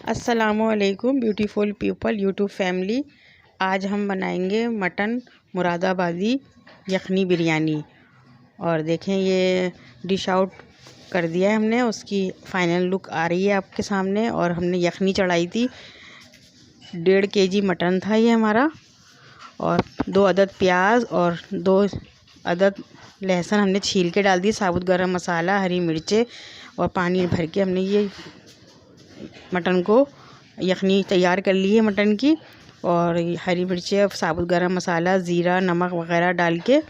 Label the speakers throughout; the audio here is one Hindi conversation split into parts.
Speaker 1: अस्सलामुअलैकुम ब्यूटीफुल पीपल यूट्यूब फैमिली। आज हम बनाएंगे मटन मुरादाबादी यखनी बिरयानी। और देखें ये डिश आउट कर दिया है हमने, उसकी फ़ाइनल लुक आ रही है आपके सामने। और हमने यखनी चढ़ाई थी, 1.5 kg मटन था ये हमारा। और 2 अदद प्याज और 2 अदद लहसुन हमने छील के डाल दी, साबुत गरम मसाला, हरी मिर्चें और पानी भर के हमने ये मटन को यखनी तैयार कर ली है मटन की। और हरी मिर्चें, साबुत गरम मसाला, ज़ीरा, नमक वगैरह डाल के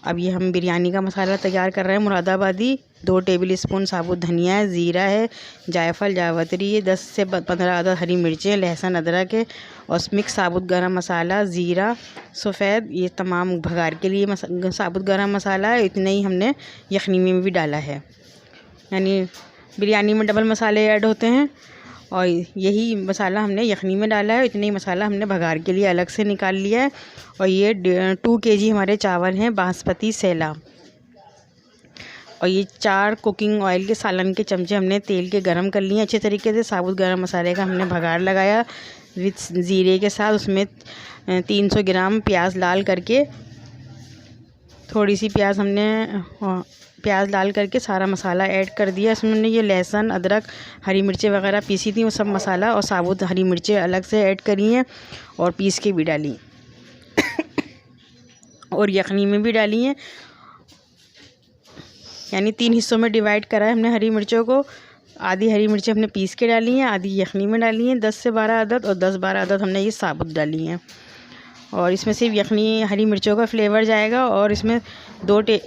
Speaker 1: अब ये हम बिरयानी का मसाला तैयार कर रहे हैं मुरादाबादी। 2 टेबल स्पून साबुत धनिया है, ज़ीरा है, जायफल जावित्री है, 10 से 15 अदद हरी मिर्चें, लहसुन अदरक है और मिक्स साबुत गरम मसाला, ज़ीरा, सफ़ेद, ये तमाम भगार के लिए साबुत गरम मसाला है। इतने ही हमने यखनी में भी डाला है, यानी बिरयानी में डबल मसाले ऐड होते हैं और यही मसाला हमने यखनी में डाला है। इतने ही मसाला हमने भगार के लिए अलग से निकाल लिया है। और ये 2 kg हमारे चावल हैं बासमती सेला। और ये 4 कुकिंग ऑयल के सालन के चमचे हमने तेल के गरम कर लिए अच्छे तरीके से। साबुत गरम मसाले का हमने भगार लगाया विथ ज़ीरे के साथ। उसमें 300 ग्राम प्याज लाल करके, थोड़ी सी प्याज डाल करके सारा मसाला ऐड कर दिया। इसमें हमने ये लहसुन, अदरक, हरी मिर्चें वगैरह पीसी थी, वो सब मसाला और साबुत हरी मिर्चें अलग से ऐड करी हैं और पीस के भी डाली और यखनी में भी डाली हैं। यानी 3 हिस्सों में डिवाइड करा है हमने हरी मिर्चों को। आधी हरी मिर्चें हमने पीस के डाली हैं, आधी यखनी में डाली हैं 10 से 12 अदद, और 10-12 अदद हमने ये साबुत डाली हैं। और इसमें सिर्फ यखनी हरी मिर्चों का फ्लेवर जाएगा। और इसमें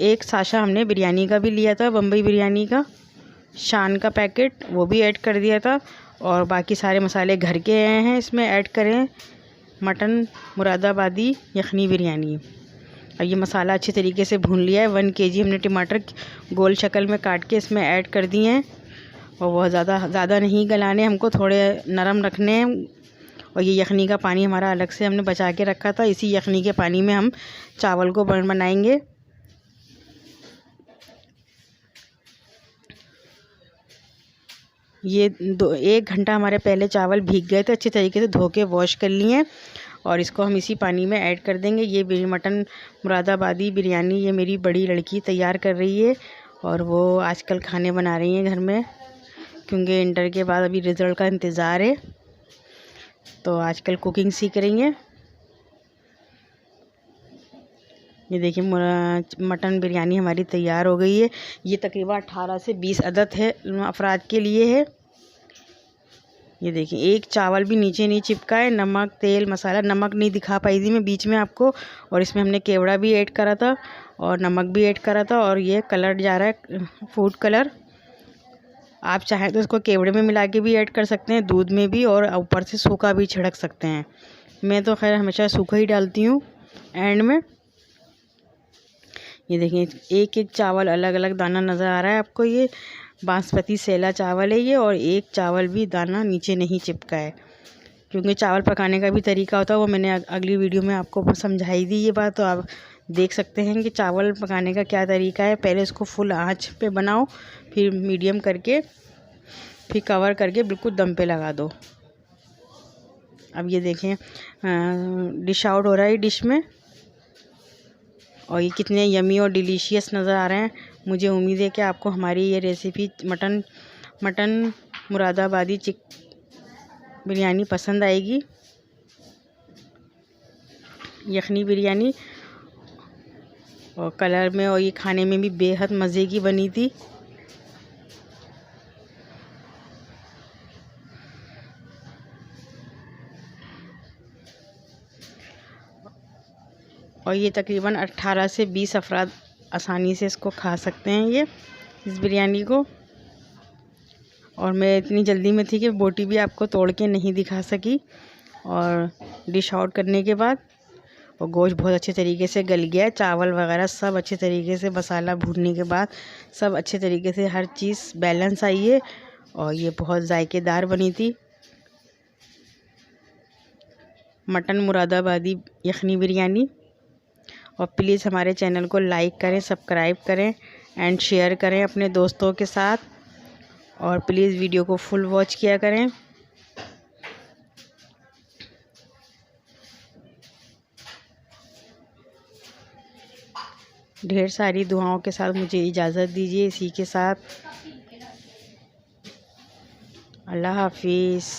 Speaker 1: 1 साशा हमने बिरयानी का भी लिया था, बम्बई बिरयानी का शान का पैकेट, वो भी ऐड कर दिया था। और बाकी सारे मसाले घर के आए हैं, इसमें ऐड करें मटन मुरादाबादी यखनी बिरयानी। और ये मसाला अच्छे तरीके से भून लिया है। 1 kg हमने टमाटर गोल शक्ल में काट के इसमें ऐड कर दिए हैं। और बहुत ज़्यादा नहीं गलाने, हमको थोड़े नरम रखने हैं। और ये यखनी का पानी हमारा अलग से हमने बचा के रखा था, इसी यखनी के पानी में हम चावल को बनाएंगे। ये 1 घंटा हमारे पहले चावल भीग गए थे, अच्छे तरीके से धो के वॉश कर लिए हैं। और इसको हम इसी पानी में ऐड कर देंगे। ये मटन मुरादाबादी बिरयानी ये मेरी बड़ी लड़की तैयार कर रही है। और वो आजकल खाने बना रही हैं घर में, क्योंकि इंटर के बाद अभी रिज़ल्ट का इंतज़ार है, तो आजकल कुकिंग सीख रही हैं। ये देखिए मटन बिरयानी हमारी तैयार हो गई है। ये तकरीबन 18 से 20 अदद है अफराद के लिए है। ये देखिए एक चावल भी नीचे नहीं चिपका है। नमक, तेल, मसाला, नमक नहीं दिखा पाई थी मैं बीच में आपको। और इसमें हमने केवड़ा भी ऐड करा था और नमक भी ऐड करा था। और ये कलर जा रहा है फूड कलर, आप चाहें तो इसको केवड़े में मिला के भी ऐड कर सकते हैं, दूध में भी, और ऊपर से सूखा भी छिड़क सकते हैं। मैं तो खैर हमेशा सूखा ही डालती हूँ एंड में। ये देखें एक चावल अलग अलग दाना नज़र आ रहा है आपको। ये बासमती सेला चावल है ये, और एक चावल भी दाना नीचे नहीं चिपका है। क्योंकि चावल पकाने का भी तरीका होता है, वो मैंने अगली वीडियो में आपको समझाई दी ये बात, तो आप देख सकते हैं कि चावल पकाने का क्या तरीका है। पहले इसको फुल आंच पे बनाओ, फिर मीडियम करके, फिर कवर करके बिल्कुल दम पे लगा दो। अब ये देखें डिश आउट हो रहा है डिश में, और ये कितने यमी और डिलीशियस नज़र आ रहे हैं। मुझे उम्मीद है कि आपको हमारी ये रेसिपी मटन मुरादाबादी बिरयानी पसंद आएगी, यखनी बिरयानी। और कलर में और ये खाने में भी बेहद मज़े की बनी थी। और ये तकरीबन 18 से 20 अफराद आसानी से इसको खा सकते हैं इस बिरयानी को। और मैं इतनी जल्दी में थी कि बोटी भी आपको तोड़ के नहीं दिखा सकी। और डिश आउट करने के बाद और गोश्त बहुत अच्छे तरीके से गल गया है, चावल वगैरह सब अच्छे तरीके से, मसाला भूनने के बाद सब अच्छे तरीके से हर चीज़ बैलेंस आई है। और ये बहुत जायकेदार बनी थी मटन मुरादाबादी यखनी बिरयानी। और प्लीज़ हमारे चैनल को लाइक करें, सब्सक्राइब करें एंड शेयर करें अपने दोस्तों के साथ। और प्लीज़ वीडियो को फुल वॉच किया करें। ढेर सारी दुआओं के साथ मुझे इजाज़त दीजिए। इसी के साथ अल्लाह हाफिज़।